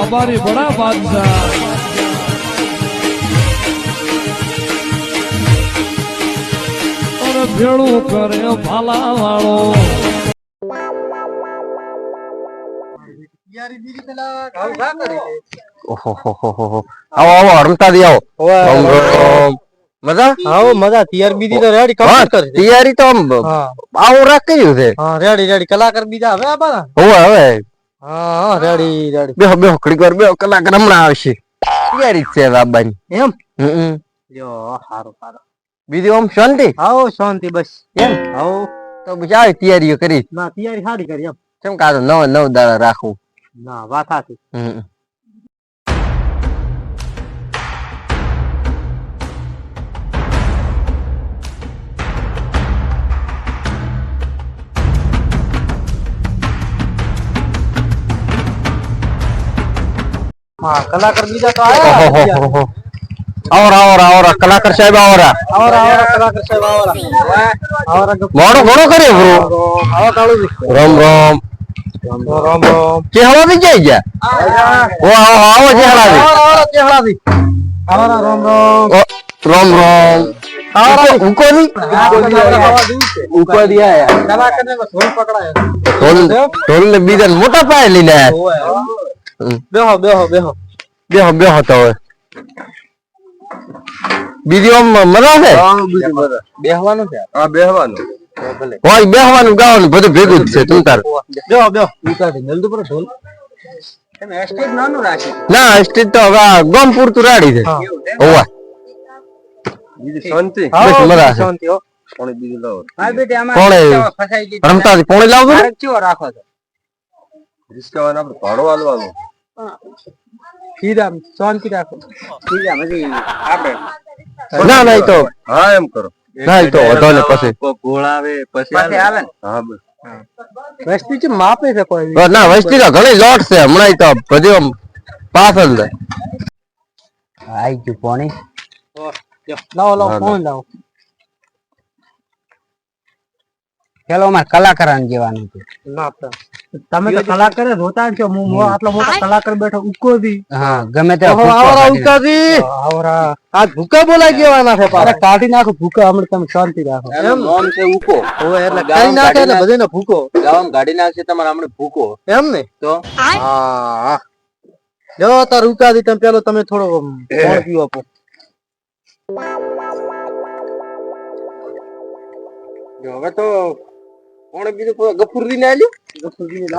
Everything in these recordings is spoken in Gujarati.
बाबारी बड़ा बादशाह और भेड़ू करे भाला वालो आओ रमता दी आओ मजा आओ मजा तैयार बीजी तो रेडी कंप्लीट कर तैयारी तो आओ राख्યું છે हां रेडी रेडी कलाकार बीजा હવે આબાના હવે हां रेडी रेडी બેહો બેહો ઘડી વાર બેહો કલાકાર હમણાં આવશે તૈયારી છે બાબાની એમ હમ જો સારું સારું બીજું આમ શાંતિ આવો શાંતિ બસ એમ આવો તો પછી આવી તૈયારીઓ કરી ના તૈયારી સારી કરી એમ કેમ કાતો 9 દાડા રાખું ના વાત સાચી हाँ कलाकार बीजा तो आया और कलाकार साहब और कलाकार साहब और मोड़ो मोड़ो करे ब्रो आओ कालू जी राम राम राम राम के हवा भी जाई जा ओ आओ जेहड़ा भी केहड़ा भी आओ राम राम राम राम आओ उनको नहीं ऊपर दिया है कलाकार ने ढोल पकड़ा है ढोल ने बीजन मोटा पाए लेने है बेहो बेहो बेहो બેહો બેહો તો હવે બીજી આમ મજા છે બેહવાનું છે હા બેહવાનું હોય બેહવાનું ગાવાનું બધું ભેગું જ છે તું તાર બેહો બેહો ઉતારી જલ્દી પર ઢોલ તમે સ્ટેજ નાનું રાખી ના સ્ટેજ તો હવે ગમ પૂરતું રાડી છે હોવા બીજી શાંતિ બસ મજા છે શાંતિ હો કોણે બીજું લાવો હા બેટી આમાં કોણે ફસાઈ ગઈ રમતાથી કોણે લાવજો ને કેવો રાખો છો રિસ્કાવાના આપણે ભાડો આલવાનું હીરામ શાંતિ રાખો હીરામ હજી આપણે ના ના તો હા એમ કરો ના તો વધો ને પછી ગોળાવે પછી આવે ને હા બસ વસ્તી છે માપે છે કોઈ ના વસ્તી તો ઘણી લોટ છે હમણાં તો બધું પાછળ છે આઈ ગયું પાણી લાવો લાવો ફોન લાવો પેલો માં કલાકાર જેવાનું છે ના તમે તો કલાકાર જ હોતા છો હું આટલો મોટો કલાકાર બેઠો ઉકો દી હા ગમે તે આવરા ઉકાજી આવરા આજ ભૂકા બોલાઈ ગયાના છે અરે કાઢી નાખો ભૂકા હમણાં તમે શાંતિ રાખો એમ નામ છે ઉકો ઓય એટલે કાઢી નાખે એટલે બધાને ભૂકો ગામ ગાડી નાખશે તમારે હમણાં ભૂકો એમ ને તો હા જો તાર ઉકાજી તમે પેલો તમે થોડો ફોન પીવો આપો જો હવે તો કોણ બીજું ગફુરદી ને આલ્યું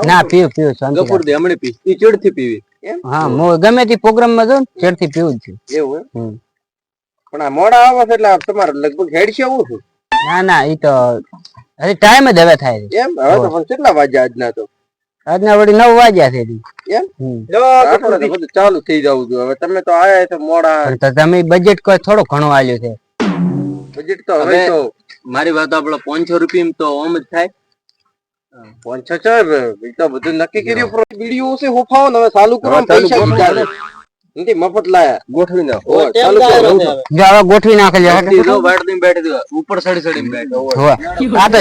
ના પીવ પીવ શાંતિ ગફુરદી હમણે પી ઈ ચડથી પીવી એમ હા મો ગમે તે પ્રોગ્રામ માં જો ચડથી પીવું જ છે એવું પણ આ મોડા આવે છે એટલે તમારે લગભગ હેડ છે આવું છું ના ના ઈ તો હજી ટાઈમ જ હવે થાય છે એમ હવે તો પણ કેટલા વાગ્યા આજના તો આજના વળી 9 વાગ્યા છે એમ જો ગફુરદી બધું ચાલુ થઈ જાવું જોઈએ હવે તમે તો આયા તો મોડા પણ તો તમે બજેટ કોઈ થોડો ઘણો આલ્યો છે બજેટ તો હવે તો મારી વાત આપણો 500 રૂપિયા તો ઓમ જ થાય 500 એ તો બધું નક્કી કર્યું પણ વિડિયો છે હોફાવો ને હવે ચાલુ કરો પૈસા ચાલે નથી મફત લાયા ગોઠવી ના ઓ ચાલુ કરો જો હવે ગોઠવી નાખેલ છે જો બેઠી બેઠી ઉપર સડી સડી બેઠો આ તો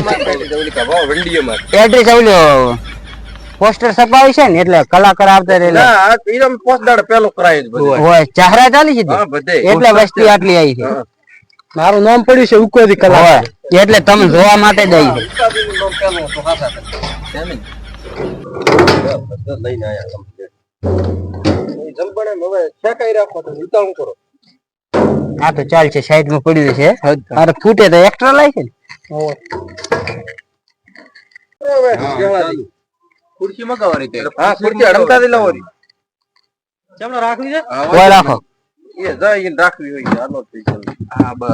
ઓલી કા ભાવ વિડિયો માં એડ્રેસ આવલ્યો પોસ્ટર છપાવી છે ને એટલે કલાકાર આવતા રહે ના આ ઈરમ પોસ્ટ દાડ પેલો કરાય જ બધું હોય ચાહરા ચાલી છે હા બધે એટલે વસ્તી આટલી આવી છે મારું નામ પડ્યું છે ઉકોદી કલાકાર એટલે તમે જોવા માટે જ આવી છે ઉકાબીનું નામ પેલો તો હાથા હતા એમ લઈને આયા કમ્પ્લીટ જંપણે હવે શેકાઈ રાખો તો ઉતાવળ કરો હા તો ચાલ છે સાઈડ માં પડ્યું છે અરે ફૂટે તો એક્સ્ટ્રા લાય છે ને હવે ખુરશી મગાવવાની તે હા ખુરશી અડમતા દે લાવવાની કેમનો રાખવી છે હોય રાખો એ જાય રાખવી હોય હાલો થઈ જલ્દી હા બસ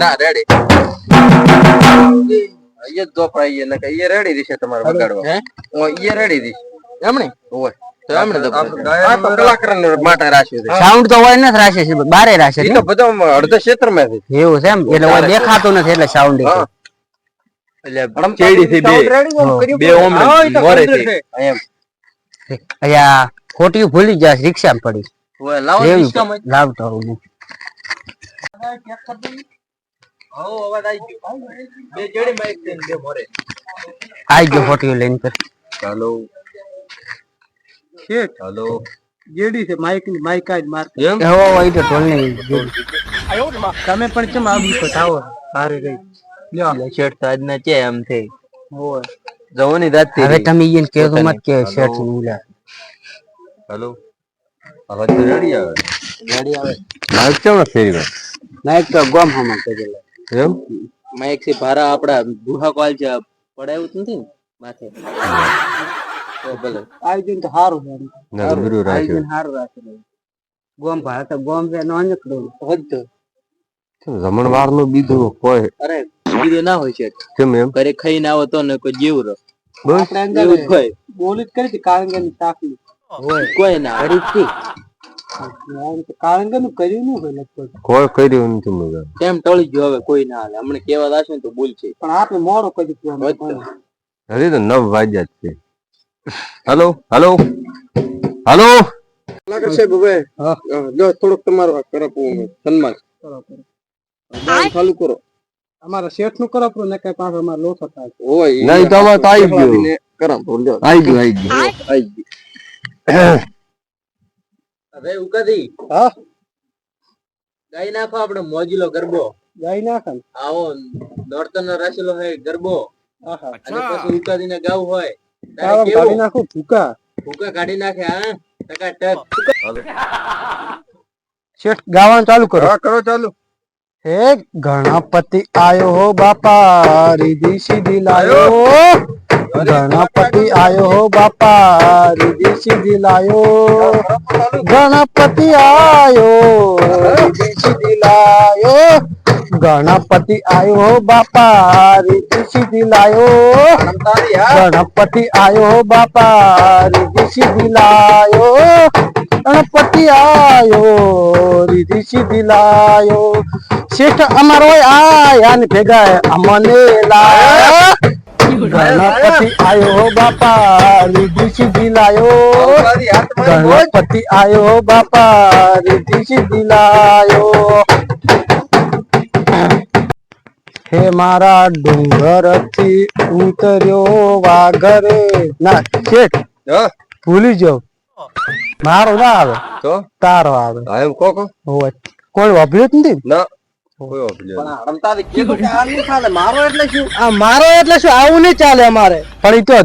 ના રેડી એ તો પાઈએ ને કે એ રેડી દીશે તમારે વગાડવા હે ઓ એ રેડી દીશે એમણે હોય તો એમણે તો આ તો કલાકારને માટે રાખ્યું છે સાઉન્ડ તો હોય ને રાશે છે બારે રાશે એ તો બધા અડધા ક્ષેત્રમાં છે એવું છે એમ એટલે હોય દેખાતું નથી એટલે સાઉન્ડ એટલે ચેડી થી બે ઓમ મોરે છે એમ અહીંયા ખોટી ભૂલી જાય રિક્ષા પડી ઓય લાવો રિક્ષામાં લાવતો હું અવાજ આવી ગયો બે ચેડી માઈક દે બે મોરે આઈ ગયો ખોટી લઈને કર ચાલો શેઠ હલો જેડી છે માઈક ની માઈક આજ માર એમ એવો હોય તો ઢોલ નહીં તમે પણ કેમ આવી તો થાવો હારે ગઈ લ્યો શેઠ તો આજના છે એમ થઈ હોય જવાની રાત હવે તમે ઈયન કે તો મત કે શેઠ નું લે હલો અવાજ તો રેડી આવે ગાડી આવે માઇક કેમ ફેરી નાઈક તો ગોમ હમા કે એમ માઈક થી ભારા આપડા ગુહા કોલ છે પડાયું નથી ને માથે તો ભલે આયોજન તો સારું છે ના ગુરુ રાખ્યો આયોજન સારું રાખે ગોમ ભાડા તો ગોમ છે નો નીકળો હદ જમણવાર નું બીજું હોય અરે બીજો ના હોય છે કેમ એમ ઘરે ખાઈને આવો તો ને કોઈ જીવ રહો આપણે અંદર બોલી જ કરી હતી કારંગર ની ચાકલી હોય કોઈ ના હરીથી કારંગર નું કર્યું નું હોય લગભગ કોઈ કર્યું નથી મજા કેમ ટળી ગયો હવે કોઈ ના હાલે હમણાં કેવા દાશે ને તો બોલશે પણ આપણે મોડો કર્યું હજી તો 9 વાગ્યા જ છે હલો હલો હલો લાગે છે બબે જો થોડુંક તમારું કરપું સન્માન ચાલુ કરો અમારા શેઠ નું કરો ને કઈ પાસે અમારે લો થતા હોય નહીં તો આમાં તો આવી ગયો કરમ આવી ગયું હવે ઉકાદી હા ગાઈ નાખો આપણે મોજીલો ગરબો ગાઈ નાખે આવો નોરતન નો રાશેલો હે ગરબો અને પછી ઉકાદી ને ગાવ હોય તારે કાઢી કેવું નાખું ભૂકા ભૂકા કાઢી નાખે હા ટકાટક શેઠ ગાવાનું ચાલુ કરો કરો ચાલુ હે ગણપતિ આયો હો બાપા રીધી સીધી લાયો ગણપતિ આયો હો બાપા રીધી સીધી લાયો ગણપતિ આયો રીધી સીધી લાયો ગણપતિ આયો હો બાપા રીધી સીધી લાયો ગણપતિ આયો હો બાપા રીધી સીધી લાયો ગણપતિ આયો રીધી સીધી લાયો શેઠ અમારો આયા ને ભેગા અમને લાયો ગણપતિ આયો હો બાપા રીધી સીધી લાયો ગણપતિ આયો હો બાપા રીધી સીધી લાયો હે મારા ડુંગર થી ઉતર્યો વાઘરે ના શેઠ ભૂલી જાવ મારો ના આવે તો તારો આવે એમ કોકો હોય કોઈ વાપર્યું જ નથી ના કોઈ વાપર્યો પણ રમતા કીધું કે આ નહીં ચાલે મારો એટલે શું આ મારો એટલે શું આવું નહીં ચાલે અમારે પણ ઈ તો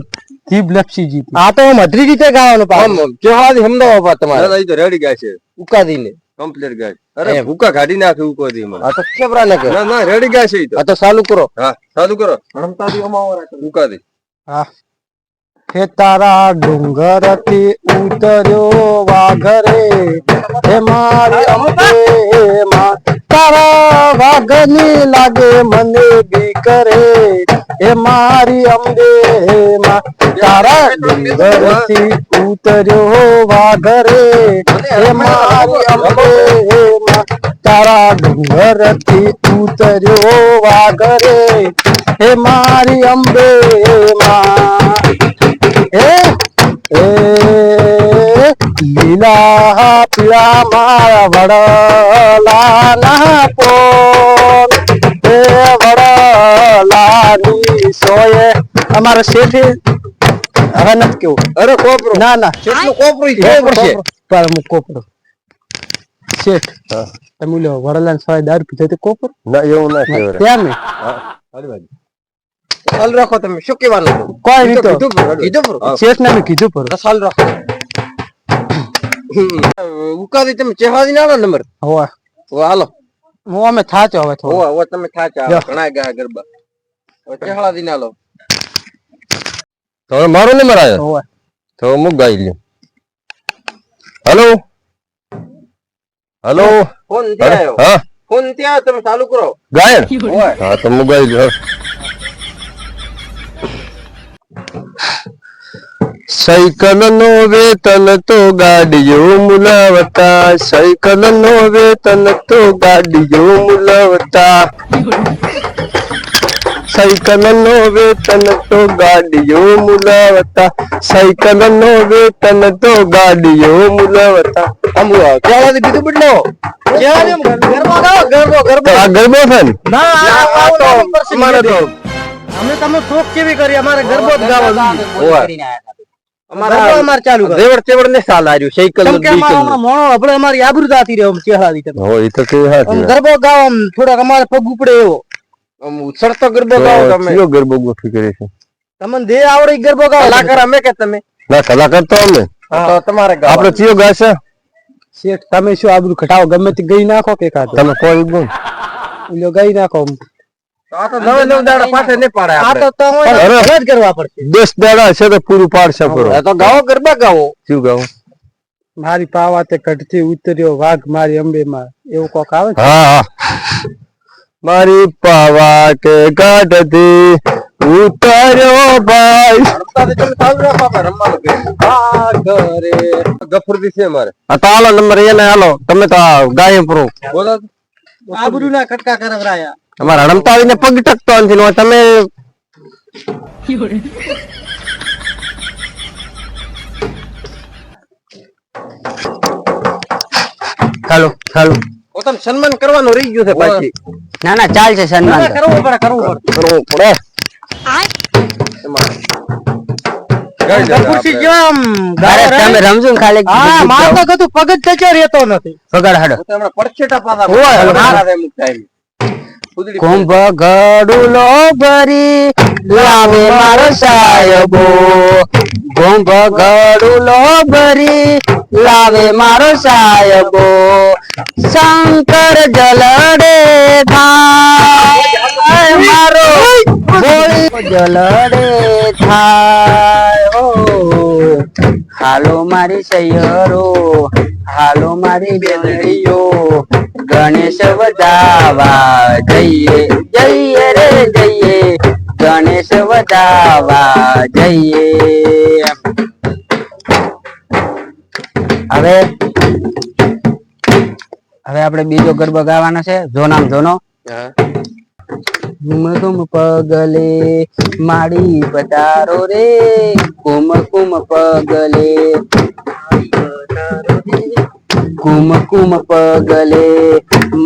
જીભ લપસી જીત આ તો મધરી રીતે ગાવાનું પાછું કેવાદી હમદાવા પા તમારે ના તો રેડી ગાય છે ઉકાદી ને કમ્પ્લીટ ગાય અરે ભૂકા કાઢી નાખે ઉકાદી મને આ તો કેબરા ને ના ના રેડી ગાય છે ઈ તો આ તો ચાલુ કરો હા ચાલુ કરો રમતા દી અમારા ઉકાદી હા હે તારા ડુંગર થી ઉતર્યો વાઘરે હે મારી અંબે માં તારા વાઘની લાગે મને બીક રે હે મારી અંબે માં તારા ડુંગર થી ઉતર્યો વાઘરે હે મારી અંબે માં તારા ડુંગર થી ઉતર્યો વાઘરે હે મારી અંબે માં લીલા પીળા મારા વડલા ના પોર હે વડલાની સોયે અમારા શેઠે હવે નથી કેવું અરે કોપરો ના ના કેટલું કોપરું છે પર હું કોપરો શેઠ તમે લો વડલા સોય દારૂ પીધો તો કોપર ના એવું ના કહેવાય ત્યાં ને ચાલ રાખો તમે શું કહેવાનું કોઈ નહીં તો કીધું શેઠ ને મેં કીધું પર ચાલ રાખો ઉકાદી તમે ચેહાદી ના નંબર હોવા હાલો હું અમે થાચો હવે થોડો હોવા તમે થાચા ઘણા ગા ગરબા હવે ચેહાદી ના લો તો મારો નંબર આવ્યો હોવા તો હું ગાઈ લ્યો હેલો હેલો ફોન ત્યાં આવ્યો હા ફોન ત્યાં તમે ચાલુ કરો ગાયન હા તો હું ગાઈ લ્યો સાયકલ નો વેતન તો ગાડીઓ મુલાવતા સાયકલ નો વેતન તો ગાડીઓ મુલાવતા સાયકલ નો વેતન તો ગાડીઓ મુલાવતા સાયકલ નો વેતન તો ગાડીઓ મુલાવતા આમ ક્યાં કીધું બદલો ગરબો છે અમે તમે શોખ કેવી કરી અમારે ગરબો જ ગાવા ગરબો અમારે ચાલુ કરો. રેવડ તેવડ ને સાલ આર્યું સાયકલ કેમ કે અમારા મોણો આપણે અમારી આબરૂ જાતી રહે આમ ચહેરાથી તમે. હો એ તો કે આમ ગરબો ગાવ આમ થોડાક અમારે પગ ઉપડે એવો. ઉછળતો ગરબો ગાઓ તમે. કયો ગરબો ગોઠવી કરે છે તમને દે આવડે ઈ ગરબો ગાવ. કલાકાર અમે કે તમે? ના કલાકાર તો અમે તો તમારે ગાવાનું. આપણે કયો ગાશે શેઠ તમે શું આબરૂ ઘટાવો ગમે તે ગઈ નાખો કે કાઢો. તમે કોઈ ગુણ ઓલો ગઈ નાખો. તો આ તો નવે નવ દાડા પાછે નહીં પાડે આ આપણે. તો તમે અરે. જ કરવા પડશે. 10 દાડા છે તો પૂરું પાડશે કરો આ તો ગાઓ ગરબા ગાઓ. શું ગાવું મારી પાવા તે કઢથી ઉતર્યો વાઘ મારી અંબે માં એવું કોક આવે ને. હા હા મારી પાવા કે ગાઢથી ઉતાર્યો ભાઈ રમતાથી તમે ચાલુ રાખો આપણે રમવાનું કે. આ ઘરે ગફુરથી છે મારે આ તો હાલો નંબર એને હાલો તમે તો ગાય pro બોલો. આબરૂ ના કટકા કરવરાયા. અમારા રમતા આવીને પગ ટકતો નથી ને તમે હાલો હાલો ઓ તમે સન્માન કરવાનું રહી ગયું છે પાછી. ના ના ચાલશે સન્માન કરવું પડે કરવું પડે. કરવું પડે ખુરશી જેવા આમ અરે તમે રમજો ને ખાલી હા માર તો કતું પગ જ ટચે રહેતો નથી. પગાડ હાડો તો હમણાં પડછેટા પાછા ઓય, મારા દે અમુક time. ફૂદડી કુંભ ગડુલો ભરી લાવે મારો સાહેબો. કુંભ ગડુલો ભરી લાવે મારો સાહેબો. શંકર જલડે થાય મારો બોલ જલડે થાય. ઓ હાલો મારી સૈયરો હાલો મારી બેનડીઓ ગણેશ વધાવા જઈએ જઈએ રે જઈએ ગણેશ વધાવા જઈએ. હવે આપણે બીજો ગરબો ગાવાનો છે જોનામ જોનો. કુમ કુમ પગલે માડી પધારો રે કુમ કુમ પગલે કુમ કુમ પગલે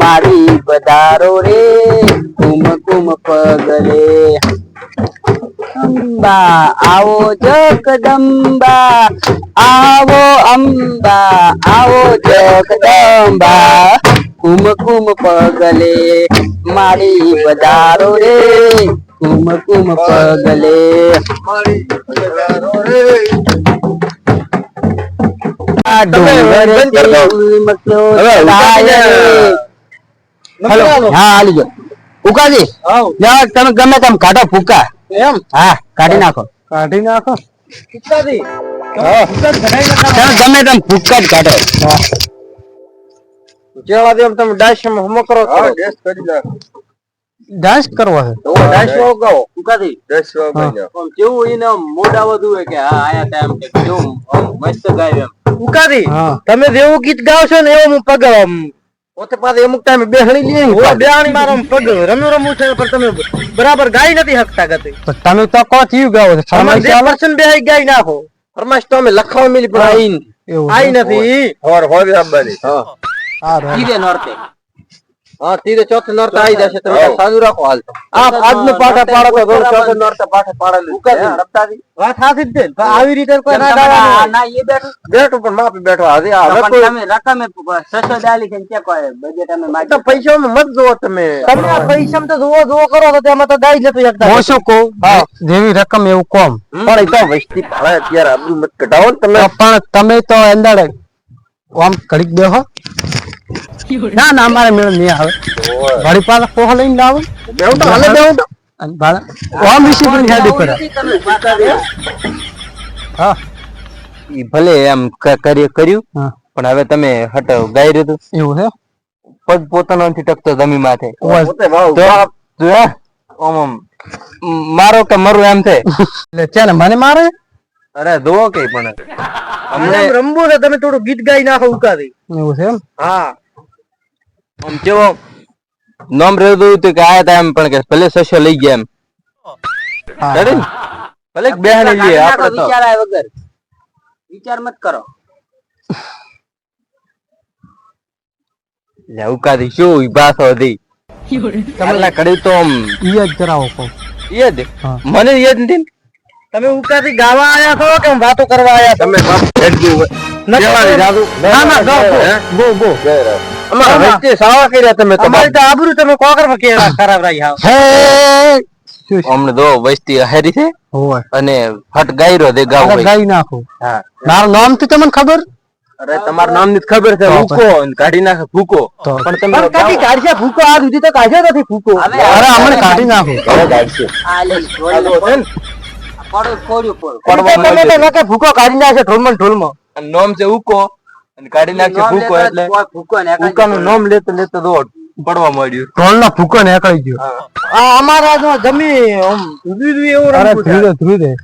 માડી પધારો રે કુમ કુમ પગલે. અંબા આવો જગદંબા આવો અંબા આવો જગદંબા કુમ કુમ પગલે મારી પધારો રે કુમ કુમ પગલે. આ ડુંગર ચીમક્યો છાય રે. હેલો હા હાલી ગયો ઉકાજી યાર તમે ગમે તેમ કાઢો ફૂકા એમ. હા કાઢી નાખો કાઢી નાખો ઉકાજી. તમે ગમે તેમ ફૂકા જ કાઢો. જેવા દેમ તમે ડાશમાં હમો કરો તો ડાશ કરી નાખો. ડાન્સ કરવો છે તો ડાશ વાળો ગાઓ. ઉકાથી ડાશ વાળો ગાઈ નાખો. આમ કેવું એને આમ મોઢા વધુ હોય કે હા આયા તા એમ કે કેવું આમ મસ્ત ગાય એમ. ઉકાદી તમે જેવું ગીત ગાવ છો ને એવું હું પગ પોતે પાછે અમુક ટાઈમે બેહણી લઈએ ને બેહાણી મારો પગ રમું રમું છે પણ તમે બરાબર ગાઈ નથી શકતા ગતિ. તમે તો કો થયું ગાવ છો પર્સન બેહાઈ ગાઈ નાખો. ફરમાશ તો અમે લખવા મિલી પણ આઈ નથી હોર હોર આબાની. હા ઈરે નોરતે હા તીરે ચોથે નોરતા આવી જશે તમે સાદું રાખો હાલ તો. આ આજનો પાઠા પાડો તો રોજ ચોથે નોરતા પાઠા પાડેલું છે. રમતાથી વાત સાચી જ છે પણ આવી રીતે કોઈ ના આ ગાવાનું. ના એ બેઠું બેઠો પણ માપી બેઠો આજે આ પણ રકો તમે રકમે 600 ડાલી છે કે કોઈ બજેટ અમે તો માગી પૈસામાં મત જોવો તમે. તમે આ પૈસા તો જોવો જોવો કરો તો તેમાં તો ગાઈ જ નથી શકતા. હું શું કહું જેવી રકમ એવું કોમ પણ એ તો વસ્તી ભાડે અત્યારે આબરૂ મત કઢાવો ને તમે. પણ તમે તો અંદર આમ ઘડીક બેહો. ના ના અમારે મેળ નહીં આવે ઘડી પાસે પોહ લઈને લાવો બેહું તો હાલે બેહું તો. અને ભાડા આમ ડિસિપ્લિન હેડી પડે. હા ઈ ભલે એમ કર્યું હા પણ હવે તમે હટાવ ગાઈ રહ્યું એવું છે પગ પોતાનો નથી ટકતો જમી માથે પોતે ભાવ તો જો આમ આમ મારો કે મરું એમ છે એટલે છે ને મને મારે અરે દો કે પણ અમને રમવું છે તમે થોડું ગીત ગાઈ નાખો ઉકાદી એવું છે એમ. હા આમ કેવો નામ રહ્યું હતું કે આયા તા એમ પણ કે ભલે સસ્યો લઈ ગયા એમ કરે ને ભલે બેહાણી લઈએ આપણે તો વિચાર આય વગર વિચાર મત કરો. ઉકાદી શું ઈ ભાષો હતી તમને કરી તો આમ ઈ જ કરાવો કહું. યાદ હા. મને યાદ નથી ને. તમે ઉકાથી ગાવા આયા છો કે વાતો કરવા આયા તમે ના ના ગો ગો અમારા વચ્ચે સાવા કર્યા તમે અમારી તો આબરૂ તમે કોકરમાં કેળા ખરાબ રહી આવ અમને દો વસ્તી હારી છે હોય અને ફટ ગાયરો દે ગાવ ભાઈ ગાઈ નાખો હા મારું નામ તો તમને ખબર અરે તમારું નામ ની ખબર છે ભૂકો અને કાઢી નાખે ભૂકો પણ તમે કાઢી કાઢશે ભૂકો આ સુધી તો કાઢ્યો નથી ભૂકો અરે અમને કાઢી નાખો ભૂકો કાઢી નાખે ઢોલમાં ઢોલમાં નામ છે ઉકો અને કાઢી નાખે ભૂકો એટલે ઉકાનું નામ લેતો લેતો દો પડવા માંડ્યું ઢોલ નો ભૂકો નીકળી ગયો આ અમારા જો જમી એવું ધીરે ધીરે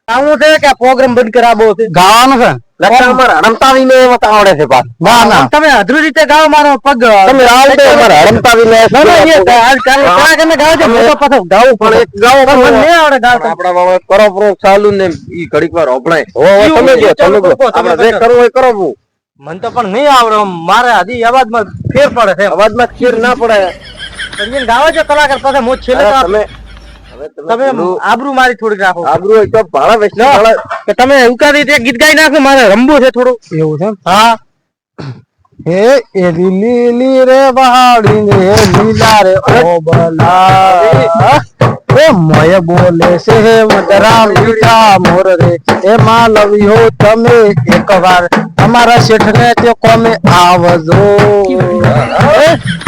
આવું છે કે પ્રોગ્રામ બંધ કરાવવો છે ગાવાનું છે લખા અમારા હડમતાવીને એમાં તો આવડે છે પાછ ના ના તમે અધૂરી રીતે ગાઓ મારો પગ તમે આવ તો અમારા હડમતાવીને આજ કાલે ગાવ છે મોટો પાછો ગાવું પણ એક ગાવો પણ મને નહીં આવડે ગાતા આપડા બાબા કરો પ્રો ચાલુ ને ઈ ઘડીક વાર ઓપળાય તમે જો આપણે જે કરવું હોય કરવું મને તો પણ નહીં આવડે મારે હજી અવાજમાં ફેર પડે છે અવાજમાં ફેર ના પડે પણ ગાવો છો કલાકાર પાસે મો છેલ્લે તમે આબરૂ મારી થોડી રાખો આબરૂ હોય તો ભાડા વેચના કે તમે ઉકાદી તે ગીત ગાઈ નાખો મારે રમવું છે થોડું એવું છે હા હે એ લીલી રે બહાડી ને લીલા રે ઓ બલા એ મોય બોલે છે હે મદરા મીઠા મોર રે એ માં લવ્યો તમે એકવાર તમારા શેઠ ને તે કોમે આવજો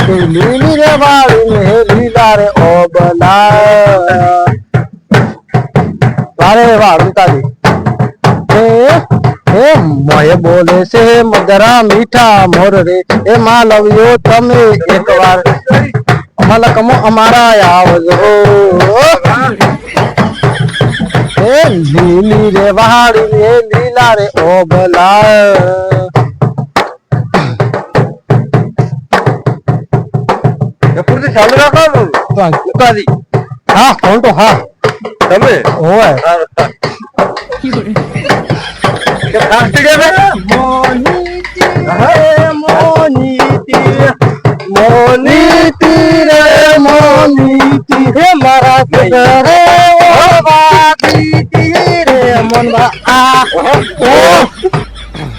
એ લીલી રે બહાડી ને લીલા રે ઓ બલા વારે વાળું તારી હે મોય બોલે છે મદરા મીઠા મોર રે એ માં લવ્યો તમે એકવાર મલકમો અમારા આવજો એ લીલી રે વહાડી રે લીલા રે ઓ ભલા પૂરતી ચાલુ રાખો ઉકાદી હા કોણ તો હા તમે હોય મોનીતી રે મોનીતી હે મારા ઘરે વાદીતી રે મનવા આ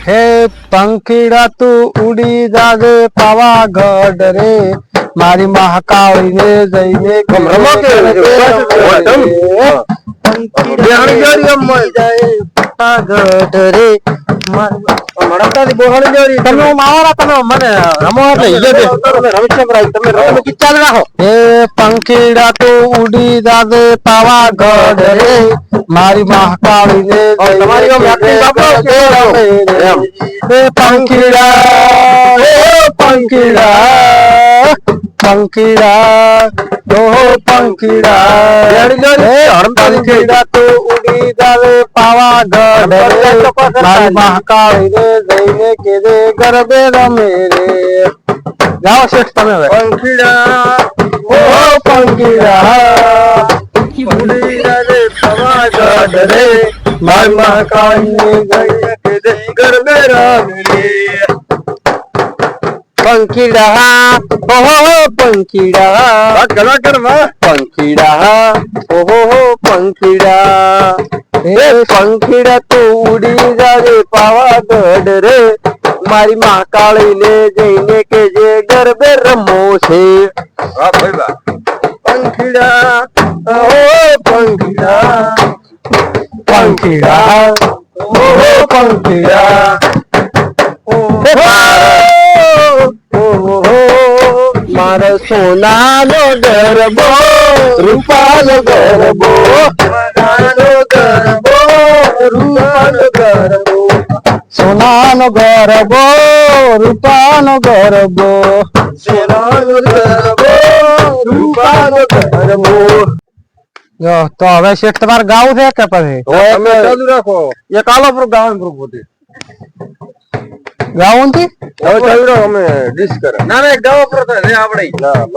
હે પંખીડા તું ઉડી જાજે પાવાગઢ રે મારી મહાકાળી ને જઈને રમો કે પાવાગઢ રે તમે માવારા તમે મને રમો એટલે એ પંખીડા તો ઉડી જાજે પાવાગઢ રે મારી મહાકાળી ને પંખીડા પંખીડા તો ઉડી જાવે પાવાગઢ મારી મહાકાળી ને જઈને કે રે ગરબે રમે રે ગાઓ શેઠ તમે હવે પંખીડા ઉડી જાવે પાવાગઢ રે મારી મહાકાળી ને જઈને કે રે ગરબે રમે રે પંખીડા ઓહો પંખીડા પંખીડા ઓહો પંખીડા એ પંખીડા તો ઉડી જાવે પાવાગઢ રે મારી મહાકાળી ને જઈને કે જે ગરબે રમો છે પંખીડા ઓહો પંખીડા પંખીડા ઓહો પંખીડા મારો સોનાનો ગરબો રૂપાનો ગરબો સોનાનો ગરબો રૂપાનો ગરબો તો હવે શેઠ તમારે ગાવું છે કે પછી ચાલુ રાખો એ કાલો પર ગાવાનું પોતે ગાવું થી હવે ચાલુ રાખો અમે ડિશ કરે ના ના ગાવા પર રે આપણે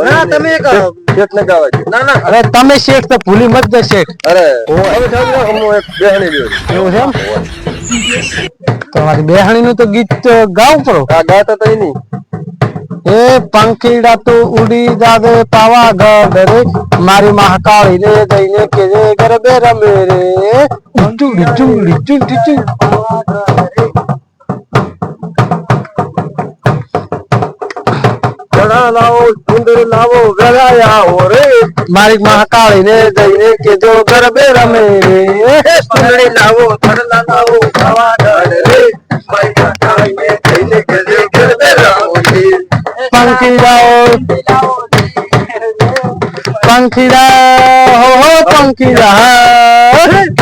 ના તમે એક શેઠ ને ગાવા છે ના ના અરે તમે શેઠ તો ભૂલી મત જ શેઠ અરે હવે ચાલુ રાખો હું એક બેહણી લ્યો એવું છે એમ તમારી બેહાણી નું તો ગીત ગાવું પડો. ગાતા તો નહીં. એ પંખીડા તું ઉડી જાવે પાવાગઢ રે, મારી મહાકાળી ને દઈને કે રે ગરબે રમે રે. ચૂડી ચૂડી ચૂડી ચૂડી. ઘડા લાવો સુંદર લાવો વેલાયા રે, મારી મહાકાળી ને દઈને કે જો ગરબે રમે રે. સુંદરી લાવો ઘડા લાવો પાવાગઢ રે, મારી કાકાને કહીને કે રે ગરબે રમો રે. પંખીડા પંખીડા હો હો પંખીડા,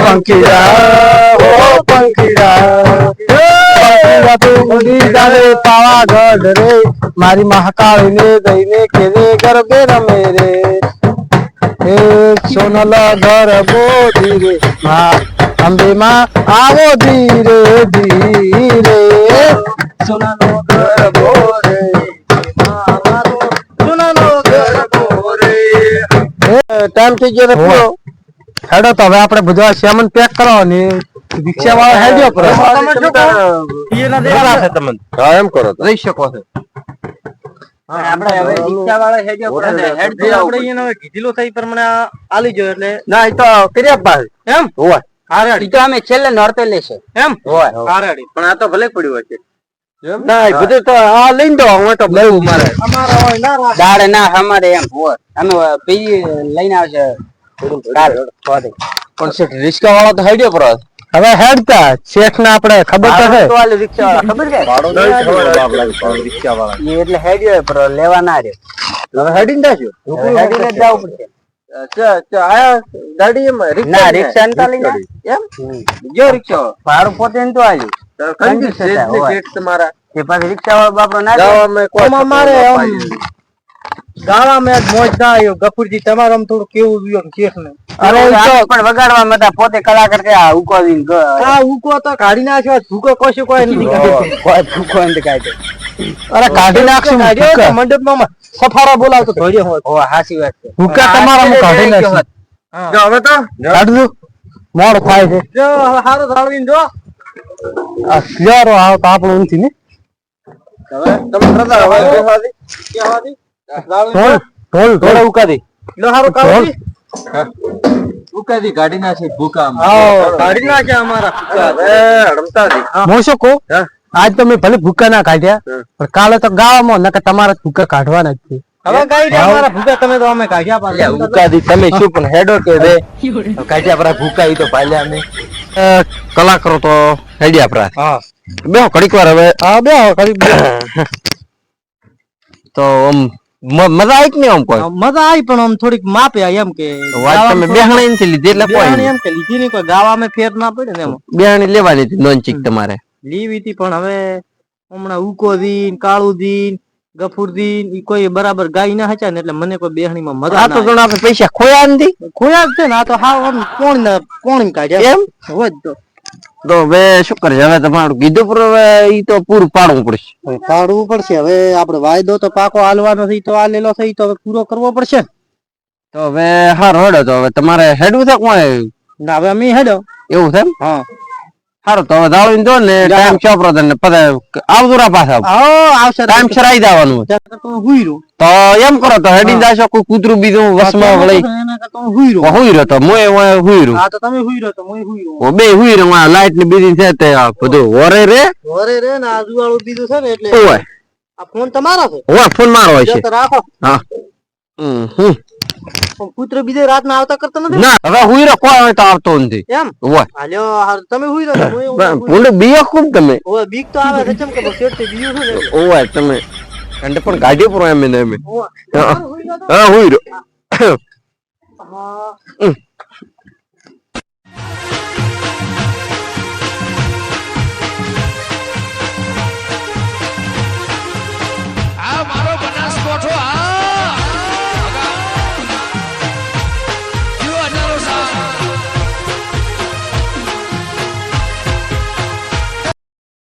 પંખીડા હો પંખીડા. પંખીડા તું ઉડી જાવે પાવાગઢ રે, મારી મહાકાળી ને દઈને કે રે ગરબે રમે રે. એ સોનલ ગરબો ધીરે માં અંબે માં આવો ધીરે ધીરે. સોનાનો ગરબો રે, સોનાનો ગરબો રે. ટાઈમ થઈ ગયો પૂરો. હેડો તો હવે આપણે બધા સામાન પેક કરો ને રિક્ષા વાળો હેડ્યો પર એમ કરો તો રહી શકો છો. આપણે હવે રિક્ષાવાળા હેડ્યો પડે ને, હેડ તો આપણે એને હવે કીધેલું થઈ પ્રમાણે આલી જો એટલે ના એ તો કર્યા પાસે એમ હોય. હારેડી તો અમે છેલ્લે નોરતે લેશે એમ હોય. હારેડી પણ આ તો ભલે પડ્યું હશે. ના એ બધું તો આ લઈને દો. હું તો બહુ મારે અમારા હોય ના રાખ. દાડે ના અમારે એમ હોય. અમે પી લઈને આવશે પણ શેઠ રિક્ષા વાળો તો હેડ્યો પર હવે હેડતા શેઠ ને આપણે ખબર તો છે રિક્ષા વાળા ખબર છે રિક્ષા વાળા એટલે હેડ્યો પર લેવા ના રહ્યો. હવે હેડીને જાજો. હેડીને જ જવું પડશે. આયા ગાડી એમ ના રિક્ષા ને તો લઈને એમ જો રિક્ષા ભાડું પોતે ને તો આવ્યું કંજૂસ છે ને શેઠ તમારા. તે પછી રિક્ષા વાળો બાપરો ના ગાવામાં કોઈ અમારે ગાળામાં જ મોજ ના આવ્યો. ગફુરજી તમારે આમ થોડું કેવું રહ્યું શેઠ ને અરે પણ વગાડવા મતા પોતે કલાકાર કે આ ઉકો દીન આ ઉકો તો કાઢી નાખ્યો, ભૂકો કશું કોઈ નથી કોઈ ભૂકો નથી કાઢ્યો. અરે કાઢી નાખશું મંડપ માં સફારા બોલાવતો ધોર્યો હોય. ઓ હાસી વાત છે. ભૂકા તમારા મુ કાઢી નાખશું. જો હવે તો કાઢ દો મોડ થાય છે. જો હારો ધાળવીને જો આ ક્લિયરો આવ તો આપણું નથી ને હવે તમે પ્રધાન હવે બેહાદી કેવાદી ઢોલ ઢોલ ઢોલ ઉકાદી લો હારો કાઢી ઉકાદી ગાડી ના છે ભૂકા. આવો કાઢી નાખ્યા અમારા હવે રમતા દી. હું શું કહું આજ તમે ભલે ભૂકા ના કાઢ્યા પણ કાલે તો ગાવામાં નકર તમારા ભૂકા કાઢવાના જ છે. હવે કાઢી દે અમારા ભૂકા તમે તો અમે કાઢ્યા પાછા. ઉકાદી તમે શું પણ હેડો કે રે કાઢ્યા પરા ભૂકા ઈ તો ભાલ્યા અમે કલાકારો તો હેડ્યા પરા. હા બેહો ઘડીક વાર હવે હા બે કરી તો આમ મજા આવી કે નહીં આમ કોઈ મજા આવી પણ આમ થોડીક માપે એમ કે વાત તમે બેહણી નથી લીધી એટલે બેહાણી કોઈ એમ કે લીધી નહીં કોઈ ગાવામાં ફેર ના પડે ને એમ બેહણી લેવાની હતી નોનચીક તમારે. લીવી હતી પણ હવે હમણાં ઉકો દીન કાળું દીન ગફુર દીન ઈ કોઈ બરાબર ગાય ના હતા ને એટલે મને કોઈ બેહણી માં મજા આ તો ના જણા આપણે પૈસા ખોયા નથી ખોયા જ છે ને. આ તો હાવ આમ કોણ કાઢ્યા એમ હોય જ તો તો હવે શું કરે હવે તમારું કીધું પર હવે ઈ તો પૂરું પાડવું પડશે. કાઢવું પડશે. હવે આપડે વાયદો તો પાકો હાલવાનો છે તો આલેલો છે તો હવે પૂરો કરવો પડશે. તો હવે હારો હેડો તો હવે તમારે હેડવું છે કોણ ના હવે અમે હેડો એવું છે એમ હા સારું તો હવે દાળીને દો ને ટાઈમ ચોપરો ને પછી આવજો રા પાછા આવશે ટાઈમ સરાઈ જવાનું હુઈ તો એમ કરો તો હેડી જાશો કોઈ કૂતરું બીજું વસમાં વળી હુઈ રહ્યો. હુઈ રહ્યો તો મોય હુઈ રહ્યો હા તો તમે હુઈ રહ્યો તો હું હુઈ રહ્યો. બે હુઈ રહ્યો લાઈટ ની બીજી છે તે આ બધું વરે રે ઘરે રે ને આજુવાળું બીજું છે ને એટલે ઓય આ ફોન તમારો છે ઓય ફોન મારો હોય જો છે તો રાખો. હા પણ પુત્ર બીજે રાત ના આવતા કરતા નથી ના હવે હુઈ રહ્યો કોઈ હોય તો આવતો નથી એમ ઓય હાલ્યો હારું તમે હુઈ રહ્યો તો હું ભૂંડ બીયો ખૂબ તમે ઓય બીક તો આવે છે કેમ કે શેઠ થી બીયું છે ને ઓય તમે અને પણ ગાડી પર એમ ને એમ ઓય હા હુઈ રહ્યો હા